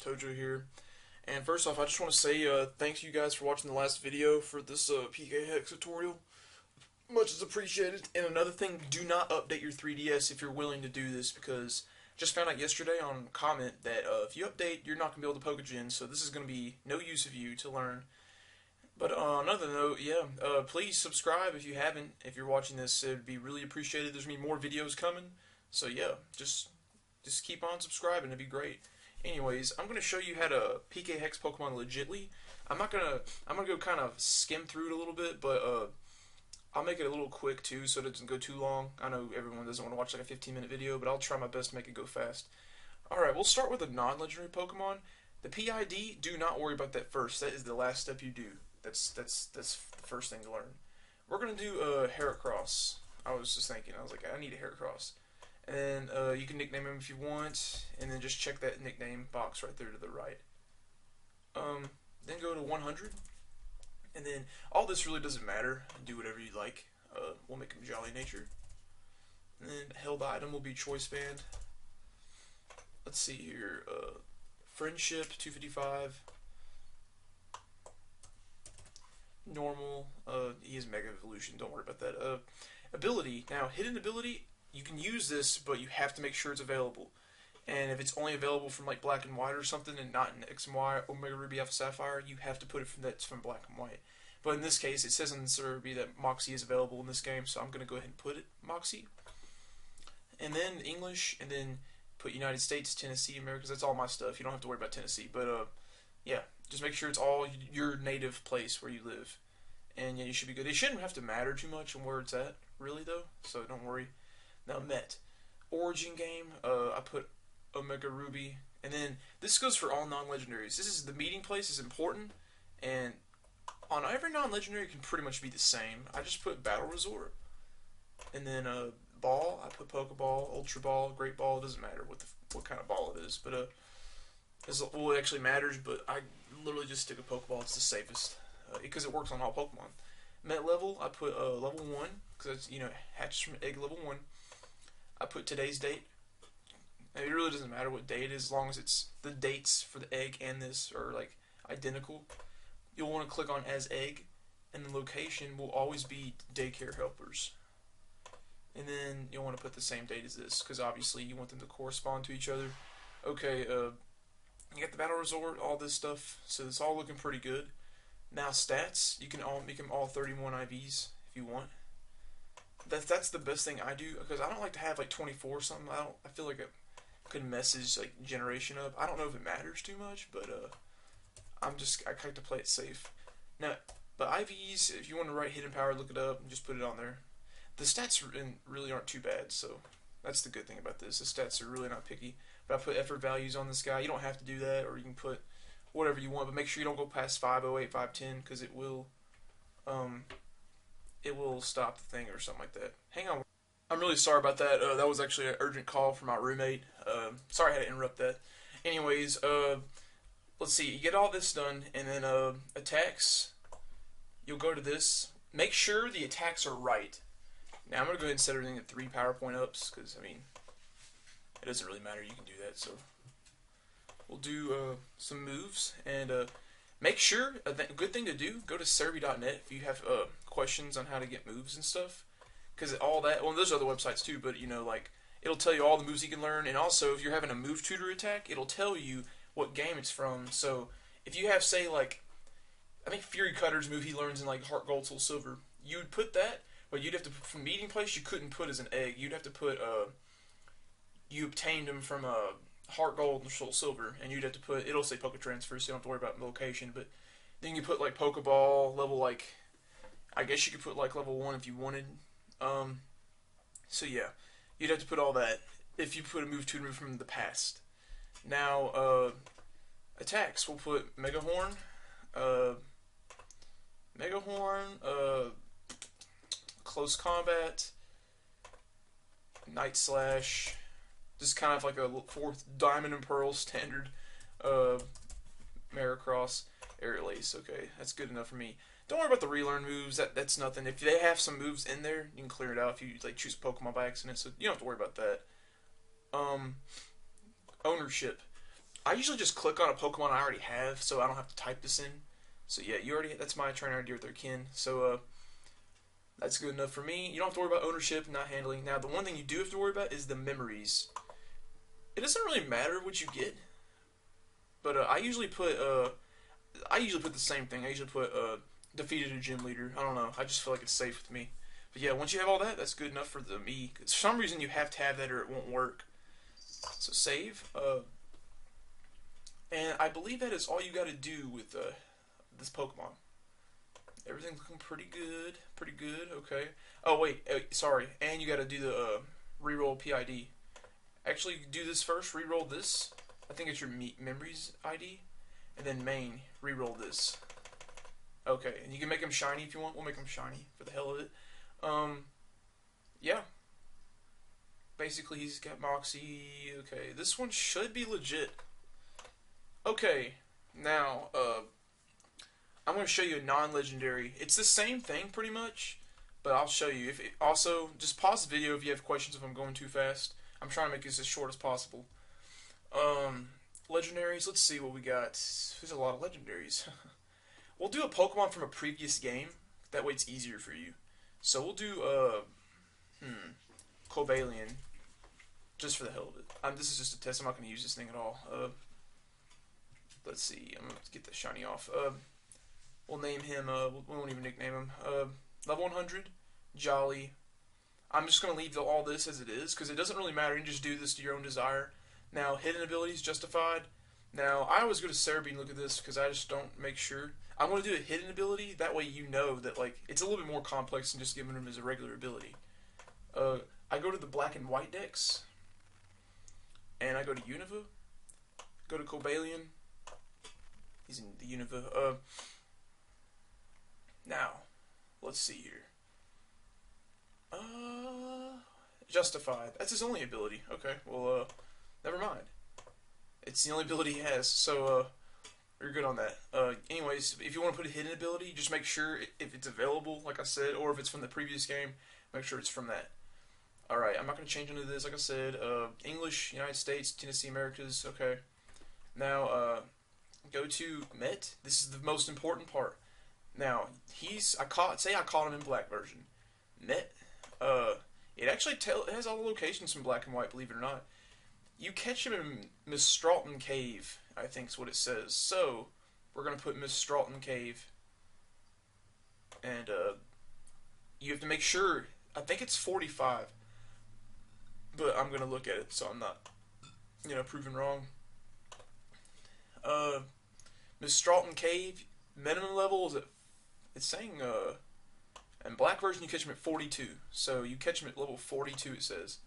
Tojo here. And first off, I just want to say thanks you guys for watching the last video for this PKHex tutorial. Much is appreciated. And another thing, do not update your 3DS if you're willing to do this, because I just found out yesterday on comment that if you update, you're not going to be able to Poke-Gen, so this is going to be no use of you to learn. But on another note, yeah, please subscribe if you haven't. If you're watching this, it would be really appreciated. There's going to be more videos coming. So yeah, just keep on subscribing. It'd be great. Anyways, I'm gonna show you how to PKHex Pokemon legitly. I'm gonna go kind of skim through it a little bit, but I'll make it a little quick too, so it doesn't go too long. I know everyone doesn't want to watch like a 15-minute video, but I'll try my best to make it go fast. Alright, we'll start with a non-legendary Pokemon. The PID, do not worry about that first. That is the last step you do. That's the first thing to learn. We're gonna do Heracross. I was just thinking, I was like, I need a Heracross. And you can nickname him if you want, and then just check that nickname box right there to the right. Then go to 100, and then all this really doesn't matter. Do whatever you like. We'll make him Jolly Nature. And then held item will be Choice Band. Let's see here. Friendship 255. Normal. He is Mega Evolution. Don't worry about that. Ability. Now, hidden ability. You can use this, but you have to make sure it's available. And if it's only available from like Black and White or something, and not in X and Y, Omega Ruby, Alpha Sapphire, you have to put it from Black and White. But in this case, it says on the server that Moxie is available in this game, so I'm going to go ahead and put it Moxie. And then English, and then put United States, Tennessee, America, 'cause that's all my stuff. You don't have to worry about Tennessee. But yeah, just make sure it's all your native place where you live. And yeah, you should be good. It shouldn't have to matter too much on where it's at, really, though, so don't worry. Now, Met. Origin game, I put Omega Ruby. And then, this goes for all non-legendaries. This is, the meeting place is important. And on every non-legendary, it can pretty much be the same. I just put Battle Resort. And then, Ball, I put Pokeball, Ultra Ball, Great Ball. It doesn't matter what kind of ball it is. But, well, it actually matters, but I literally just stick a Pokeball. It's the safest. Because it works on all Pokemon. Met level, I put level 1. Because it's, hatches from egg level 1. I put today's date. And it really doesn't matter what day it is, as long as it's the dates for the egg and this are like identical. You'll want to click on as egg, and the location will always be daycare helpers. And then you'll want to put the same date as this, because obviously you want them to correspond to each other. Okay, you got the Battle Resort, all this stuff, so it's all looking pretty good. Now stats, you can make them all 31 IVs if you want. That's the best thing I do, because I don't like to have like 24 or something. I feel like it could message like generation up. I don't know if it matters too much, but I like to play it safe. Now, but IVs, if you want to write hidden power, look it up and just put it on there. The stats really aren't too bad, so that's the good thing about this. The stats are really not picky. But I put effort values on this guy. You don't have to do that, or you can put whatever you want, but make sure you don't go past 508, 510, because it will stop the thing or something like that. Hang on. I'm really sorry about that. That was actually an urgent call from my roommate. Sorry I had to interrupt that. Anyways, let's see. You get all this done, and then attacks. You'll go to this. Make sure the attacks are right. Now I'm going to go ahead and set everything at 3 PowerPoint ups, because, I mean, it doesn't really matter. You can do that, so we'll do some moves, and make sure, a good thing to do, go to Serby.net if you have questions on how to get moves and stuff. Because all that, well, there's other websites too, but, like, it'll tell you all the moves you can learn, and also, if you're having a move tutor attack, it'll tell you what game it's from. So, if you have, say, like, I think Fury Cutter's move he learns in, like, Heart Gold, Soul Silver, you would put that, but you'd have to, from Meeting Place, you couldn't put as an egg. You'd have to put, you obtained him from, Heart Gold and Soul Silver, and you'd have to put, it'll say Poke Transfer, so you don't have to worry about the location, but then you put, like, Pokeball, level, like, I guess you could put, like, level 1 if you wanted. So yeah, you'd have to put all that if you put a move tutor move from the past. Now, attacks, we'll put Mega Horn, Close Combat, Night Slash, just kind of like a 4th Diamond and Pearl standard, Heracross, Aerial Ace. Okay, that's good enough for me. Don't worry about the relearn moves. That's nothing. If they have some moves in there, you can clear it out if you like choose Pokemon by accident. So you don't have to worry about that. Ownership. I usually just click on a Pokemon I already have, so I don't have to type this in. So yeah, you already that's my trainer ID with their kin. So that's good enough for me. You don't have to worry about ownership, not handling. Now the one thing you do have to worry about is the memories. It doesn't really matter what you get, but I usually put the same thing. I usually put defeated a gym leader. I don't know. I just feel like it's safe with me. But yeah, once you have all that, that's good enough for the me. For some reason, you have to have that or it won't work. So save. And I believe that is all you got to do with this Pokemon. Everything's looking pretty good. Pretty good. Okay. Oh wait, sorry. And you got to do the reroll PID. Actually, do this first. Reroll this. I think it's your memories ID, and then main. Reroll this. Okay, and you can make him shiny if you want. We'll make him shiny for the hell of it. Yeah. Basically, he's got Moxie. Okay, this one should be legit. Okay, now, I'm going to show you a non-legendary. It's the same thing, pretty much, but I'll show you. Also, just pause the video if you have questions if I'm going too fast. I'm trying to make this as short as possible. Legendaries, let's see what we got. There's a lot of legendaries. We'll do a Pokemon from a previous game. That way it's easier for you. So we'll do, Cobalion. Just for the hell of it. This is just a test. I'm not going to use this thing at all. Let's see. I'm going to get the shiny off. We'll name him, we won't even nickname him. Level 100, Jolly. I'm just going to leave all this as it is, because it doesn't really matter. You can just do this to your own desire. Now, hidden abilities, justified. Now, I always go to Cerebi and look at this, because I just don't make sure. I'm going to do a hidden ability, that way you know that, like, it's a little bit more complex than just giving him as a regular ability. I go to the black and white decks, and I go to Unova, go to Cobalion. He's in the Unova. Now, let's see here. Justified. That's his only ability. Okay, well, never mind. It's the only ability he has, so, you're good on that. Anyways, if you want to put a hidden ability, just make sure if it's available, like I said, or if it's from the previous game, make sure it's from that. Alright, I'm not going to change into this, like I said. English, United States, Tennessee, Americas, okay. Now, go to Met. This is the most important part. Now, I caught him in black version. Met, it actually it has all the locations from black and white, believe it or not. You catch him in Miss Stroughton Cave, I think is what it says. So, we're going to put Miss Stroughton Cave. And, you have to make sure, I think it's 45. But I'm going to look at it, so I'm not, proven wrong. Miss Stroughton Cave, minimum level is at, it's saying, in black version you catch him at 42. So you catch him at level 42, it says.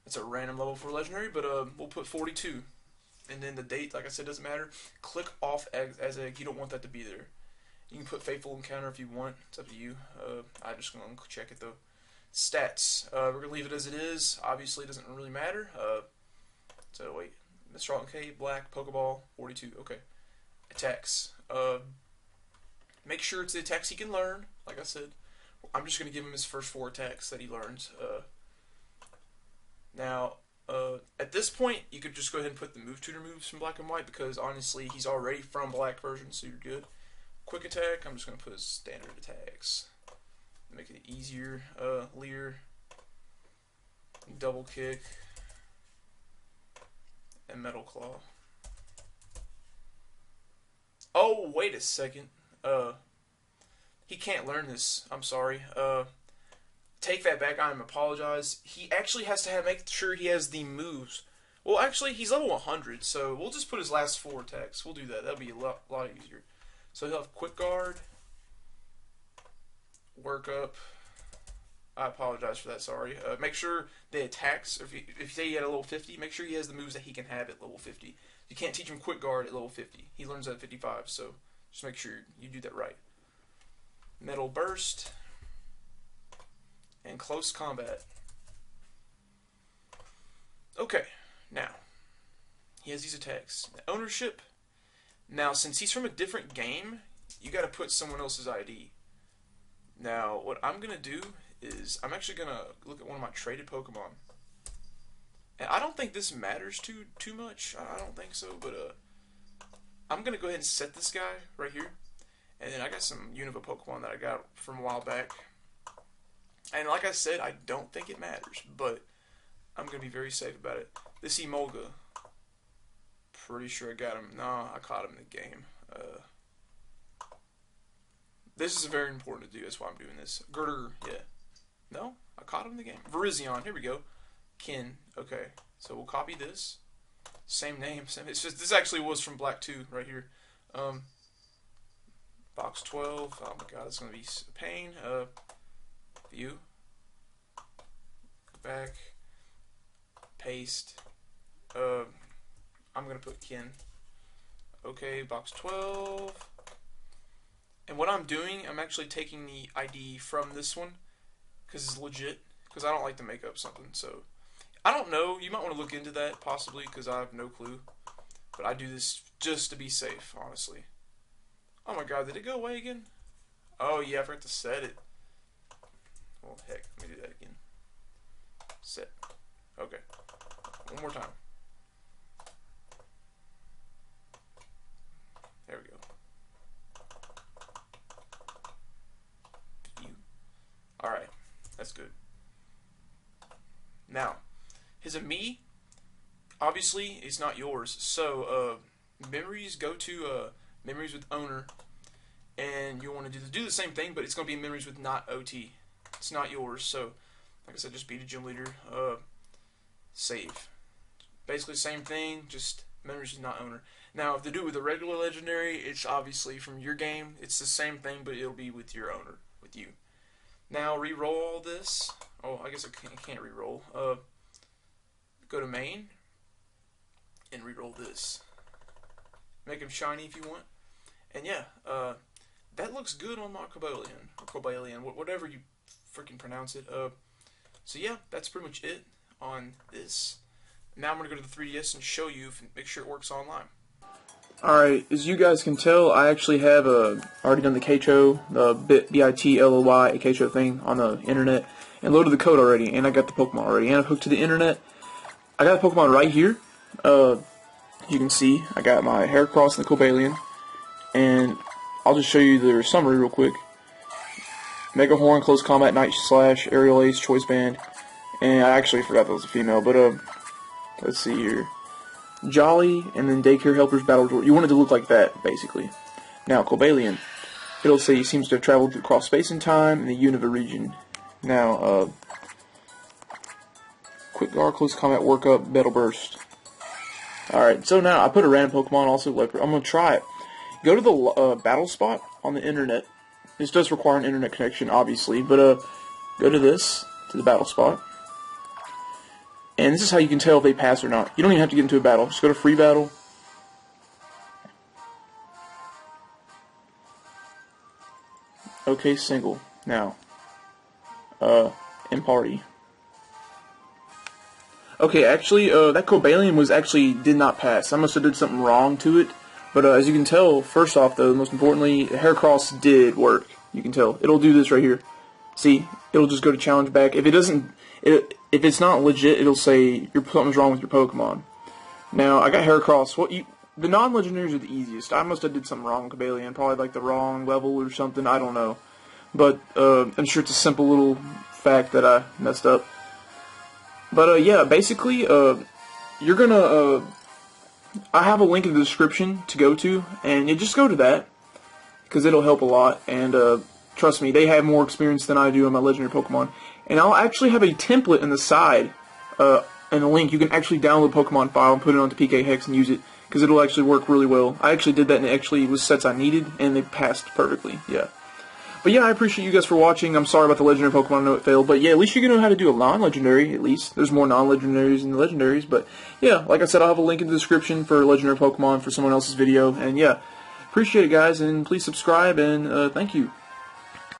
It's a random level for legendary, but we'll put 42. And then the date, like I said, doesn't matter. Click off as egg. You don't want that to be there. You can put faithful encounter if you want. It's up to you. I'm just going to check it though. Stats. We're going to leave it as it is. Obviously, it doesn't really matter. So wait. Mr. Alton K, black, Pokeball, 42. Okay. Attacks. Make sure it's the attacks he can learn. Like I said, I'm just going to give him his first 4 attacks that he learns. Now, at this point, you could just go ahead and put the move tutor moves from black and white because honestly, he's already from black version, so you're good. Quick attack. I'm just going to put his standard attacks. Make it easier. Leer, double kick, and metal claw. Oh, wait a second. He can't learn this. I'm sorry. Take that back. I apologize. He actually has to make sure he has the moves. Well, actually, he's level 100, so we'll just put his last 4 attacks. We'll do that. That'll be a lot easier. So he'll have quick guard, work up. I apologize for that, sorry. Make sure the attacks, if you say he had a level 50, make sure he has the moves that he can have at level 50. You can't teach him quick guard at level 50. He learns that at 55, so just make sure you do that right. Metal burst. And close combat. Okay, now, he has these attacks. Ownership. Now, since he's from a different game, you gotta put someone else's ID. Now, what I'm gonna do is I'm actually gonna look at one of my traded Pokemon, I don't think this matters too much. I don't think so, but I'm gonna go ahead and set this guy right here, and then I got some Unova Pokemon that I got from a while back, and like I said, I don't think it matters, but I'm gonna be very safe about it. This Emolga, pretty sure I got him. Nah, I caught him in the game. This is very important to do. That's why I'm doing this. Girder, yeah. No, I caught him in the game. Virizion, here we go. Kin, okay. So we'll copy this. Same name. Same. It's just this actually was from Black 2 right here. Box 12. Oh my god, it's gonna be a pain. View. Back. Paste. I'm gonna put Kin. Okay, box 12. And what I'm doing, I'm actually taking the ID from this one because it's legit. Because I don't like to make up something. So I don't know. You might want to look into that possibly because I have no clue. But I do this just to be safe, honestly. Oh my god, did it go away again? Oh yeah, I forgot to set it. Well, heck, let me do that again. Set. Okay. One more time. There we go. Alright, that's good. Now, his Ami, obviously, is not yours. So, memories, go to memories with owner, and you want to do the same thing, but it's going to be memories with not OT. It's not yours, so, like I said, just beat a gym leader, save. Basically, same thing, just memories with not owner. Now, if they do it with a regular legendary, it's obviously from your game. It's the same thing, but it'll be with your owner, with you. Now, re-roll all this. Oh, I guess I can't re-roll. Go to main and re-roll this. Make him shiny if you want. And yeah, that looks good on my Cobalion, or Cobalion, whatever you freaking pronounce it. So yeah, that's pretty much it on this. Now I'm going to go to the 3DS and show you, make sure it works online. Alright, as you guys can tell, I actually have already done the KHO, the BITLOY KHO thing on the internet, and loaded the code already, and I got the Pokemon already, and I've hooked to the internet. I got the Pokemon right here. You can see, I got my Heracross and the Cobalion, and I'll just show you their summary real quick. Mega Horn, Close Combat, Night Slash, Aerial Ace, Choice Band, and I actually forgot that was a female, but let's see here. Jolly, and then Daycare Helpers, Battle Door. You want it to look like that, basically. Now, Cobalion. It'll say he seems to have traveled across space and time in the Unova region. Now, Quick Guard, Close Combat, Workup, Battle Burst. Alright, so now I put a random Pokemon, also Leopard. I'm going to try it. Go to the battle spot on the internet. This does require an internet connection, obviously, but go to this, to the battle spot. And this is how you can tell if they pass or not. You don't even have to get into a battle. Just go to free battle. Okay, single. Now, in party. Okay, actually, that Cobalion did not pass. I must have did something wrong to it. But as you can tell, first off, though, most importantly, Heracross did work. You can tell. It'll do this right here. See? It'll just go to challenge back. If it doesn't... If it's not legit, it'll say something's wrong with your Pokemon. Now, I got Heracross. The non-legendaries are the easiest. I must have did something wrong with Cobalion. Probably like the wrong level or something. I don't know. But I'm sure it's a simple little fact that I messed up. But yeah, basically, you're gonna... I have a link in the description to go to, and you just go to that, because it'll help a lot. And trust me, they have more experience than I do on my legendary Pokemon. And I'll actually have a template in the side, and a link. You can actually download a Pokemon file and put it onto PKHex and use it, because it'll actually work really well. I actually did that, and it actually was sets I needed, and they passed perfectly, yeah. But yeah, I appreciate you guys for watching. I'm sorry about the legendary Pokemon, I know it failed, but yeah, at least you know how to do a non-legendary, at least. There's more non-legendaries than legendaries, but yeah, like I said, I'll have a link in the description for legendary Pokemon for someone else's video, and yeah, appreciate it, guys, and please subscribe, and thank you.